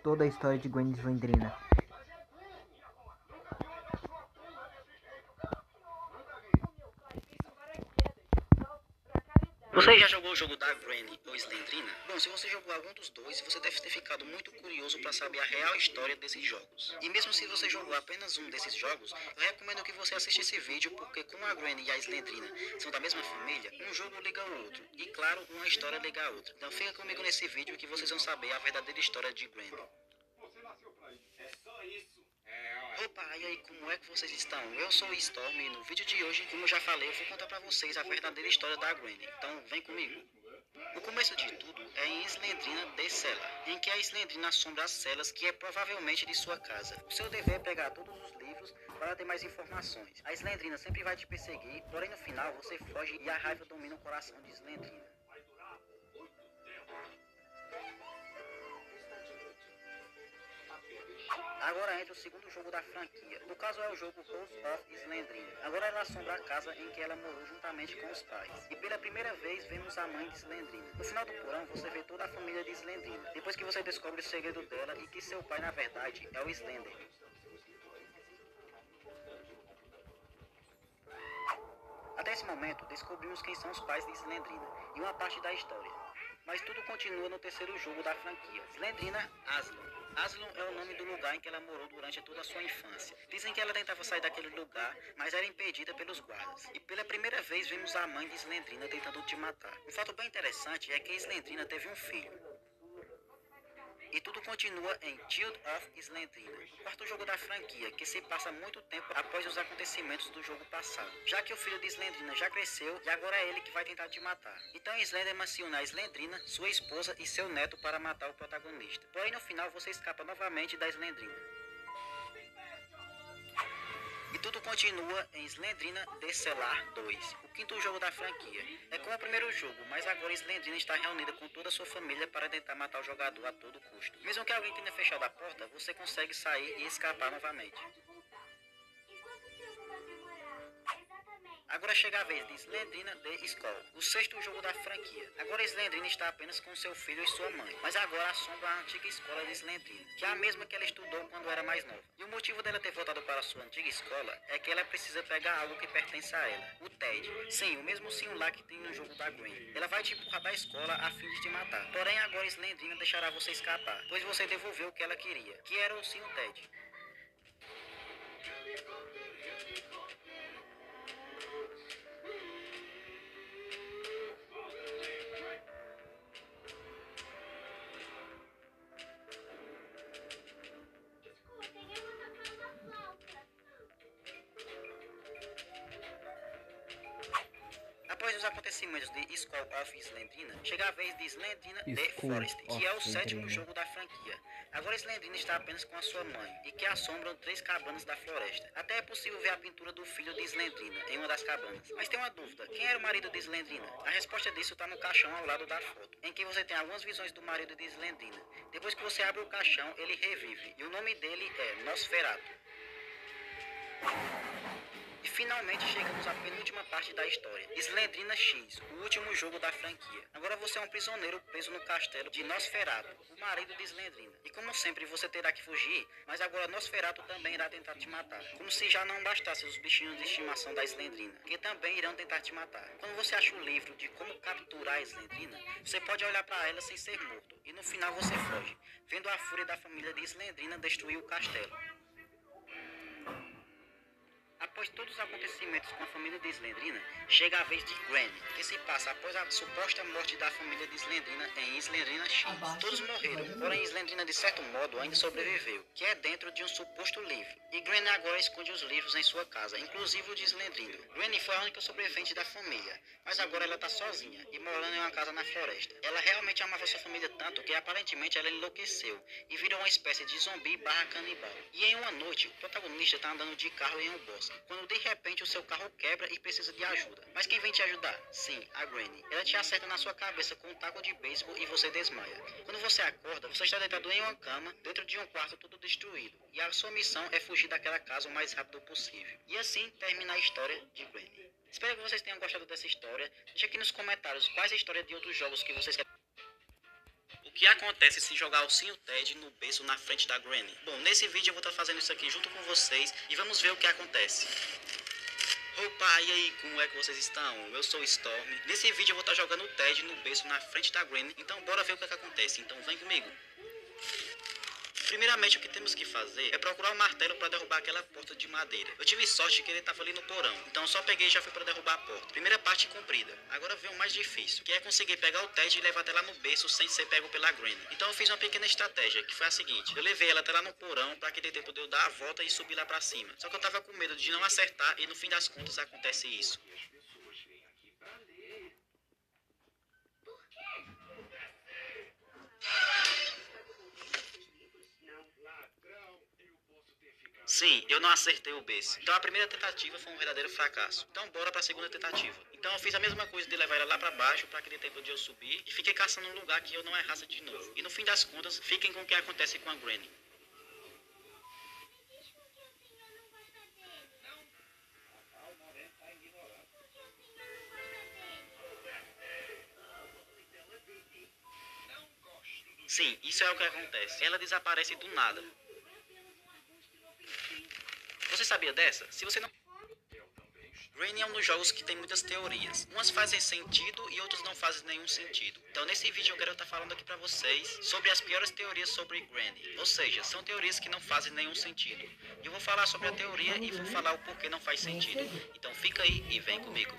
toda a história de Gwen Slendrina. Você já jogou o jogo da Granny ou Slendrina? Bom, se você jogou algum dos dois, você deve ter ficado muito curioso para saber a real história desses jogos. E mesmo se você jogou apenas um desses jogos, eu recomendo que você assista esse vídeo, porque como a Granny e a Slendrina são da mesma família, um jogo liga ao outro. E claro, uma história liga a outra. Então fica comigo nesse vídeo que vocês vão saber a verdadeira história de Granny. Opa, e aí, como é que vocês estão? Eu sou o Storm e no vídeo de hoje, como eu já falei, eu vou contar pra vocês a verdadeira história da Granny. Então, vem comigo. O começo de tudo é em Slendrina de Cellar, em que a Slendrina assombra as celas que é provavelmente de sua casa. O seu dever é pegar todos os livros para ter mais informações. A Slendrina sempre vai te perseguir, porém no final você foge e a raiva domina o coração de Slendrina. Agora entra o segundo jogo da franquia. No caso é o jogo Ghost of Slendrina. Agora ela assombra a casa em que ela morou juntamente com os pais. E pela primeira vez vemos a mãe de Slendrina. No final do porão você vê toda a família de Slendrina. Depois que você descobre o segredo dela e que seu pai na verdade é o Slender. Até esse momento descobrimos quem são os pais de Slendrina e uma parte da história. Mas tudo continua no terceiro jogo da franquia, Slendrina Asylum. Asylum é o nome do lugar em que ela morou durante toda a sua infância. Dizem que ela tentava sair daquele lugar, mas era impedida pelos guardas. E pela primeira vez vemos a mãe de Slendrina tentando te matar. Um fato bem interessante é que Slendrina teve um filho. E tudo continua em Child of Slendrina, o quarto jogo da franquia, que se passa muito tempo após os acontecimentos do jogo passado, já que o filho de Slendrina já cresceu e agora é ele que vai tentar te matar. Então Slender menciona a Slendrina, sua esposa e seu neto para matar o protagonista. Porém no final você escapa novamente da Slendrina. E tudo continua em Slendrina de Cellar 2, o quinto jogo da franquia. É como o primeiro jogo, mas agora Slendrina está reunida com toda a sua família para tentar matar o jogador a todo custo. Mesmo que alguém tenha fechado a porta, você consegue sair e escapar novamente. Agora chega a vez de Slendrina de Skull, o sexto jogo da franquia. Agora Slendrina está apenas com seu filho e sua mãe, mas agora assombra a antiga escola de Slendrina, que é a mesma que ela estudou quando era mais nova. E o motivo dela ter voltado para sua antiga escola é que ela precisa pegar algo que pertence a ela, o Ted. Sim, o mesmo sim lá que tem no jogo da Gwen. Ela vai te empurrar da escola a fim de te matar. Porém agora Slendrina deixará você escapar, pois você devolveu o que ela queria, que era o sim o Ted. Após os acontecimentos de Skull of Slendrina, chega a vez de Slendrina The Forest, que é o sétimo jogo da franquia. Agora Slendrina está apenas com a sua mãe, e que assombram 3 cabanas da floresta. Até é possível ver a pintura do filho de Slendrina em uma das cabanas. Mas tem uma dúvida, quem era o marido de Slendrina? A resposta disso está no caixão ao lado da foto, em que você tem algumas visões do marido de Slendrina. Depois que você abre o caixão, ele revive, e o nome dele é Nosferatu. E finalmente chegamos à penúltima parte da história, Slendrina X, o último jogo da franquia. Agora você é um prisioneiro preso no castelo de Nosferatu, o marido de Slendrina. E como sempre você terá que fugir, mas agora Nosferatu também irá tentar te matar. Como se já não bastasse os bichinhos de estimação da Slendrina, que também irão tentar te matar. Quando você acha o livro de como capturar a Slendrina, você pode olhar para ela sem ser morto. E no final você foge, vendo a fúria da família de Slendrina destruir o castelo. Após todos os acontecimentos com a família de Slendrina, chega a vez de Granny, que se passa após a suposta morte da família de Slendrina em Slendrina X. Todos morreram, porém Slendrina de certo modo ainda sobreviveu, que é dentro de um suposto livro. E Granny agora esconde os livros em sua casa, inclusive o de Slendrina. Granny foi a única sobrevivente da família, mas agora ela está sozinha e morando em uma casa na floresta. Ela realmente amava sua família tanto que aparentemente ela enlouqueceu e virou uma espécie de zumbi barra canibal. E em uma noite, o protagonista está andando de carro em um bosque, quando de repente o seu carro quebra e precisa de ajuda. Mas quem vem te ajudar? Sim, a Granny. Ela te acerta na sua cabeça com um taco de beisebol e você desmaia. Quando você acorda, você está deitado em uma cama, dentro de um quarto todo destruído. E a sua missão é fugir daquela casa o mais rápido possível. E assim termina a história de Granny. Espero que vocês tenham gostado dessa história. Deixe aqui nos comentários quais a história de outros jogos que vocês querem. O que acontece se jogar o ursinho Ted no berço na frente da Granny? Bom, nesse vídeo eu vou estar fazendo isso aqui junto com vocês e vamos ver o que acontece. Opa, e aí, como é que vocês estão? Eu sou o Storm. Nesse vídeo eu vou estar jogando o Ted no berço na frente da Granny, então bora ver o que acontece. Então vem comigo. Primeiramente, o que temos que fazer é procurar um martelo para derrubar aquela porta de madeira. Eu tive sorte que ele estava ali no porão, então eu só peguei e já fui para derrubar a porta. Primeira parte cumprida. Agora vem o mais difícil, que é conseguir pegar o Ted e levar até lá no berço sem ser pego pela Granny. Então eu fiz uma pequena estratégia, que foi a seguinte. Eu levei ela até lá no porão para que dê tempo de eu dar a volta e subir lá para cima. Só que eu tava com medo de não acertar e no fim das contas acontece isso. Sim, eu não acertei o berço. Então a primeira tentativa foi um verdadeiro fracasso. Então bora pra segunda tentativa. Então eu fiz a mesma coisa de levar ela lá pra baixo pra que dê tempo de eu subir e fiquei caçando um lugar que eu não errasse de novo. E no fim das contas, fiquem com o que acontece com a Granny. Sim, isso é o que acontece. Ela desaparece do nada. Você sabia dessa? Se você não... Granny é um dos jogos que tem muitas teorias. Umas fazem sentido e outras não fazem nenhum sentido. Então nesse vídeo eu quero estar falando aqui pra vocês sobre as piores teorias sobre Granny. Ou seja, são teorias que não fazem nenhum sentido. E eu vou falar sobre a teoria e vou falar o porquê não faz sentido. Então fica aí e vem comigo.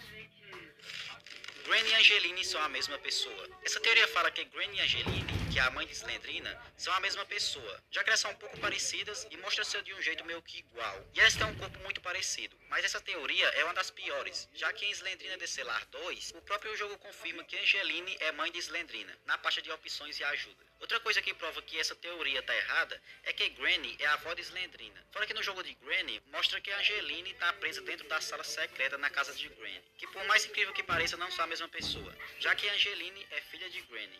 Granny e Angeline são a mesma pessoa. Essa teoria fala que Granny e Angeline, que é a mãe de Slendrina, são a mesma pessoa, já que elas são um pouco parecidas e mostram-se de um jeito meio que igual. E elas têm um corpo muito parecido. Mas essa teoria é uma das piores, já que em Slendrina Decelar 2, o próprio jogo confirma que Angeline é mãe de Slendrina, na pasta de opções e ajuda. Outra coisa que prova que essa teoria tá errada é que Granny é a avó de Slendrina. Fora que no jogo de Granny, mostra que Angeline tá presa dentro da sala secreta na casa de Granny, que por mais incrível que pareça não são a mesma pessoa, já que Angeline é filha de Granny.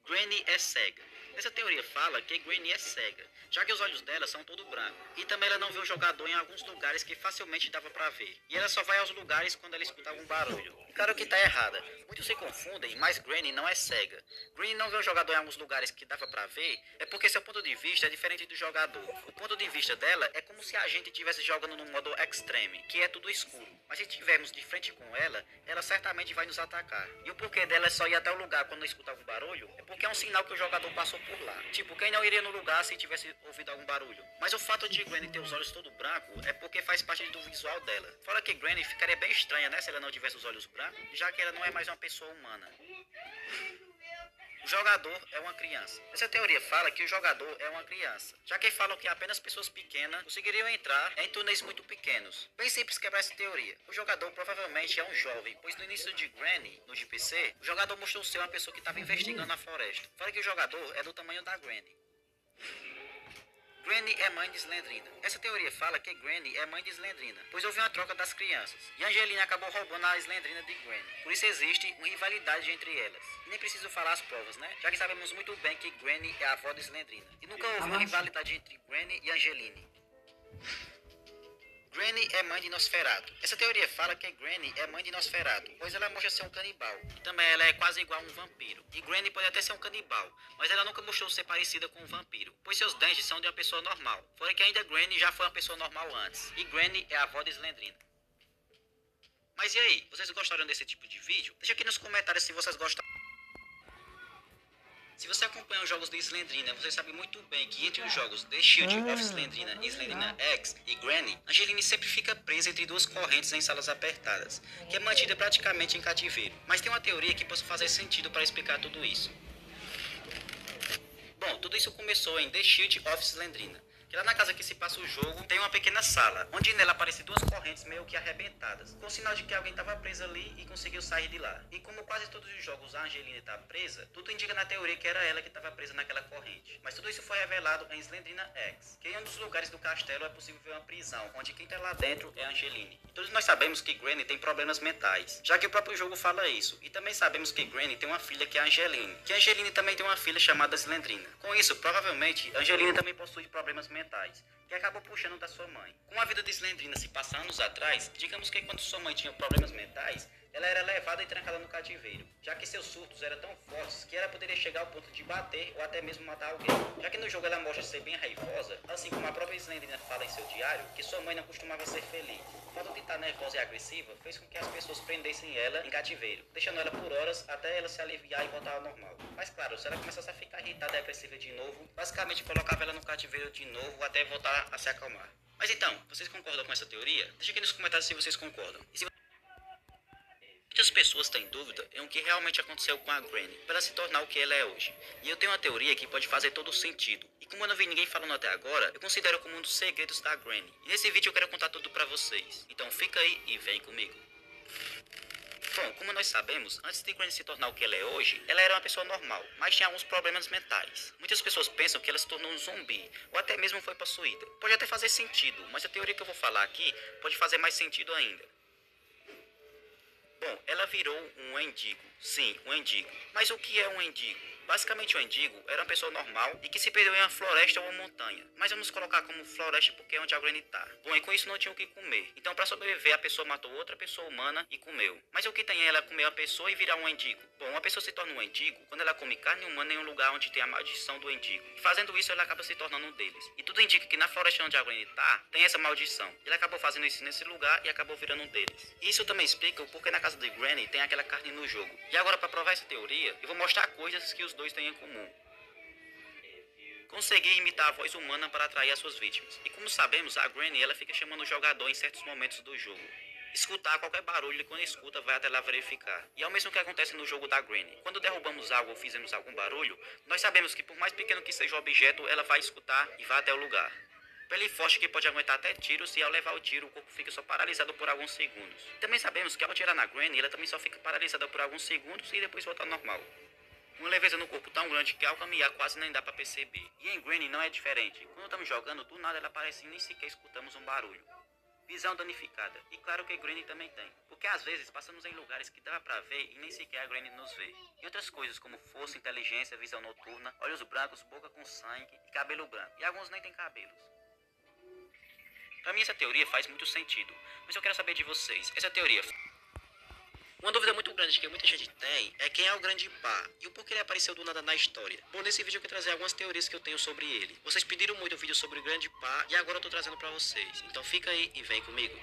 Granny é cega. Essa teoria fala que Granny é cega, já que os olhos dela são todo branco. E também ela não vê o jogador em alguns lugares que facilmente dava pra ver. E ela só vai aos lugares quando ela escuta algum barulho. E claro que tá errada. Muitos se confundem, mas Granny não é cega. Granny não vê o jogador em alguns lugares que dava pra ver, é porque seu ponto de vista é diferente do jogador. O ponto de vista dela é como se a gente estivesse jogando no modo Extreme, que é tudo escuro. Mas se estivermos de frente com ela, ela certamente vai nos atacar. E o porquê dela é só ir até o lugar quando escuta algum barulho, é porque é um sinal que o jogador passou por lá. Tipo, quem não iria no lugar se tivesse ouvido algum barulho. Mas o fato de Granny ter os olhos todo branco é porque faz parte do visual dela. Fora que Granny ficaria bem estranha, né, se ela não tivesse os olhos brancos, já que ela não é mais uma pessoa humana. O jogador é uma criança. Essa teoria fala que o jogador é uma criança, já que falam que apenas pessoas pequenas conseguiriam entrar em túneis muito pequenos. Bem simples quebrar essa teoria. O jogador provavelmente é um jovem, pois no início de Granny, no de PC, o jogador mostrou ser uma pessoa que estava investigando a floresta. Fora que o jogador é do tamanho da Granny. Granny é mãe de Slendrina. Essa teoria fala que Granny é mãe de Slendrina, pois houve uma troca das crianças, e Angelina acabou roubando a Slendrina de Granny. Por isso existe uma rivalidade entre elas. E nem preciso falar as provas, né? Já que sabemos muito bem que Granny é a avó de Slendrina. E nunca houve uma rivalidade entre Granny e Angeline. Granny é mãe de Nosferatu. Essa teoria fala que Granny é mãe de Nosferatu, pois ela mostra ser um canibal. E também ela é quase igual a um vampiro. E Granny pode até ser um canibal, mas ela nunca mostrou ser parecida com um vampiro, pois seus dentes são de uma pessoa normal. Fora que ainda Granny já foi uma pessoa normal antes. E Granny é a avó de Slendrina. Mas e aí, vocês gostaram desse tipo de vídeo? Deixa aqui nos comentários se vocês gostaram. Se você acompanha os jogos de Slendrina, você sabe muito bem que entre os jogos The Shield of Slendrina e Slendrina X e Granny, Angeline sempre fica presa entre duas correntes em salas apertadas, que é mantida praticamente em cativeiro. Mas tem uma teoria que possa fazer sentido para explicar tudo isso. Bom, tudo isso começou em The Shield of Slendrina, que lá na casa que se passa o jogo tem uma pequena sala, onde nela aparecem duas correntes meio que arrebentadas, com sinal de que alguém estava preso ali e conseguiu sair de lá. E como quase todos os jogos a Angelina está presa, tudo indica na teoria que era ela que estava presa naquela corrente. Mas tudo isso foi revelado em Slendrina X, que em um dos lugares do castelo é possível ver uma prisão, onde quem está lá dentro é a Angeline. E todos nós sabemos que Granny tem problemas mentais, já que o próprio jogo fala isso. E também sabemos que Granny tem uma filha que é a Angeline, que a Angeline também tem uma filha chamada Slendrina. Com isso, provavelmente, Angeline também possui problemas mentais, que acabou puxando da sua mãe. Com a vida de Slendrina se passa anos atrás, digamos que quando sua mãe tinha problemas mentais, ela era levada e trancada no cativeiro, já que seus surtos eram tão fortes que ela poderia chegar ao ponto de bater ou até mesmo matar alguém. Já que no jogo ela mostra ser bem raivosa, assim como a própria Slendrina fala em seu diário, que sua mãe não costumava ser feliz. O fato de estar nervosa e agressiva fez com que as pessoas prendessem ela em cativeiro, deixando ela por horas até ela se aliviar e voltar ao normal. Mas claro, se ela começasse a ficar irritada e agressiva de novo, basicamente colocava ela no cativeiro de novo até voltar a se acalmar. Mas então, vocês concordam com essa teoria? Deixa aqui nos comentários se vocês concordam. E se muitas pessoas têm dúvida em o que realmente aconteceu com a Granny para ela se tornar o que ela é hoje. E eu tenho uma teoria que pode fazer todo sentido. E como eu não vi ninguém falando até agora, eu considero como um dos segredos da Granny. E nesse vídeo eu quero contar tudo pra vocês. Então fica aí e vem comigo. Bom, como nós sabemos, antes de Granny se tornar o que ela é hoje, ela era uma pessoa normal, mas tinha alguns problemas mentais. Muitas pessoas pensam que ela se tornou um zumbi, ou até mesmo foi possuída. Pode até fazer sentido, mas a teoria que eu vou falar aqui pode fazer mais sentido ainda. Bom, ela virou um endigo. Sim, um endigo. Mas o que é um endigo? Basicamente, o endigo era uma pessoa normal e que se perdeu em uma floresta ou uma montanha. Mas vamos colocar como floresta porque é onde a Granny tá. Bom, e com isso não tinha o que comer. Então, para sobreviver, a pessoa matou outra pessoa humana e comeu. Mas o que tem ela comer uma pessoa e virar um endigo? Bom, uma pessoa se torna um endigo quando ela come carne humana em um lugar onde tem a maldição do endigo. E fazendo isso, ela acaba se tornando um deles. E tudo indica que na floresta onde a Granny tá, tem essa maldição. Ele acabou fazendo isso nesse lugar e acabou virando um deles. E isso também explica o porquê na casa de Granny tem aquela carne no jogo. E agora, para provar essa teoria, eu vou mostrar coisas que os dois têm em comum. Conseguir imitar a voz humana para atrair as suas vítimas. E como sabemos, a Granny ela fica chamando o jogador em certos momentos do jogo. Escutar qualquer barulho e quando escuta vai até lá verificar. E é o mesmo que acontece no jogo da Granny. Quando derrubamos algo ou fizemos algum barulho, nós sabemos que por mais pequeno que seja o objeto, ela vai escutar e vai até o lugar. Pele forte que pode aguentar até tiros e ao levar o tiro o corpo fica só paralisado por alguns segundos. Também sabemos que ao atirar na Granny ela também só fica paralisada por alguns segundos e depois volta ao normal. Uma leveza no corpo tão grande que ao caminhar quase nem dá pra perceber. E em Granny não é diferente. Quando estamos jogando, do nada ela aparece e nem sequer escutamos um barulho. Visão danificada. E claro que Granny também tem. Porque às vezes passamos em lugares que dá pra ver e nem sequer a Granny nos vê. E outras coisas como força, inteligência, visão noturna, olhos brancos, boca com sangue e cabelo branco. E alguns nem têm cabelos. Pra mim essa teoria faz muito sentido. Mas eu quero saber de vocês. Essa teoria... Uma dúvida muito grande que muita gente tem é quem é o Grande Pá e o porquê ele apareceu do nada na história. Bom, nesse vídeo eu quero trazer algumas teorias que eu tenho sobre ele. Vocês pediram muito o vídeo sobre o Grande Pá e agora eu tô trazendo pra vocês. Então fica aí e vem comigo.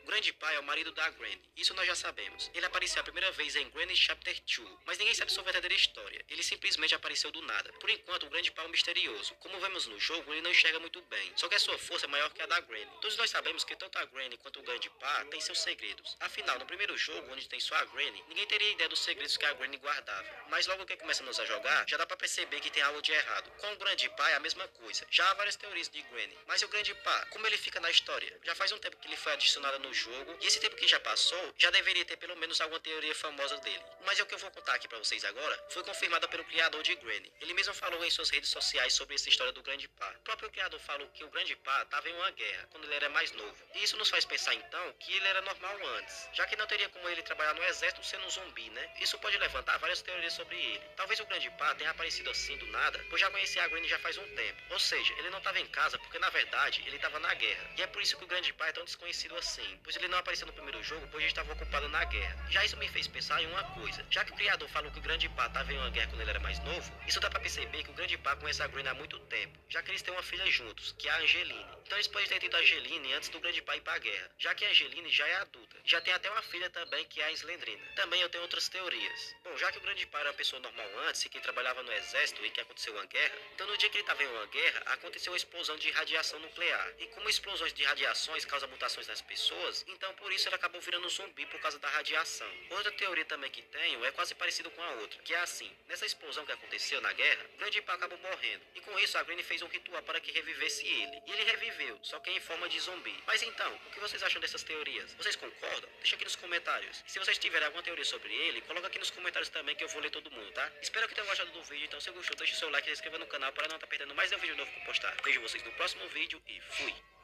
O Grande Pá é o marido da Granny, isso nós já sabemos. Ele apareceu a primeira vez em Granny Chapter 2, mas ninguém sabe sua verdadeira história. Ele simplesmente apareceu do nada. Por enquanto, o Grande Pá é um misterioso. Como vemos no jogo, ele não enxerga muito bem, só que a sua força é maior que a da Granny. Todos nós sabemos que tanto a Granny quanto o Grande Pá têm seus segredos. Afinal, no primeiro jogo, onde tem só a Granny, ninguém teria ideia dos segredos que a Granny guardava. Mas logo que começamos a jogar, já dá pra perceber que tem algo de errado. Com o Grande Pá é a mesma coisa. Já há várias teorias de Granny. Mas e o Grande Pá? Como ele fica na história? Já faz um tempo que ele foi adicionado no jogo, e esse tempo que já passou, já deveria ter pelo menos alguma teoria famosa dele. Mas é o que eu vou contar aqui pra vocês agora, foi confirmada pelo criador de Granny. Ele mesmo falou em suas redes sociais sobre essa história do Grande Pá. O próprio criador falou que o Grande Pá estava em uma guerra, quando ele era mais novo. E isso nos faz pensar então, que ele era normal antes, já que não teria como ele trabalhar no exército sendo um zumbi, né? Isso pode levantar várias teorias sobre ele. Talvez o Grande Pá tenha aparecido assim do nada, pois já conhecia a Granny já faz um tempo. Ou seja, ele não estava em casa porque na verdade ele estava na guerra. E é por isso que o Grande Pá é tão desconhecido assim, pois ele não apareceu no primeiro jogo, pois ele estava ocupado na guerra. Já isso me fez pensar em uma coisa. Já que o criador falou que o Grande Pá estava em uma guerra quando ele era mais novo, isso dá pra perceber que o Grande Pá conhece a Granny há muito tempo, já que eles têm uma filha juntos, que é a Angeline. Então eles podem ter tido a Angeline antes do Grande Pá ir pra guerra, já que a Angeline já é adulta. Já tem até uma filha também, que é a Slendrina. Também eu tenho outras teorias. Bom, já que o Grande Pá era uma pessoa normal antes e que trabalhava no exército e que aconteceu uma guerra, então no dia que ele estava em uma guerra, aconteceu uma explosão de radiação nuclear. E como explosões de radiações causam mutações nas pessoas, então por isso ele acabou virando um zumbi por causa da radiação. Outra teoria também que tenho é quase parecido com a outra, que é assim: nessa explosão que aconteceu na guerra, o Grande Pá acabou morrendo, e com isso a Granny fez um ritual para que revivesse ele. E ele reviveu, só que em forma de zumbi. Mas então, o que vocês acham dessas teorias? Vocês concordam? Deixa aqui nos comentários. E se vocês tiverem alguma teoria sobre ele, coloca aqui nos comentários também que eu vou ler todo mundo, tá? Espero que tenham gostado do vídeo, então se gostou, deixa o seu like e se inscreva no canal para não estar perdendo mais um vídeo novo que eu postar. Vejo vocês no próximo vídeo e fui!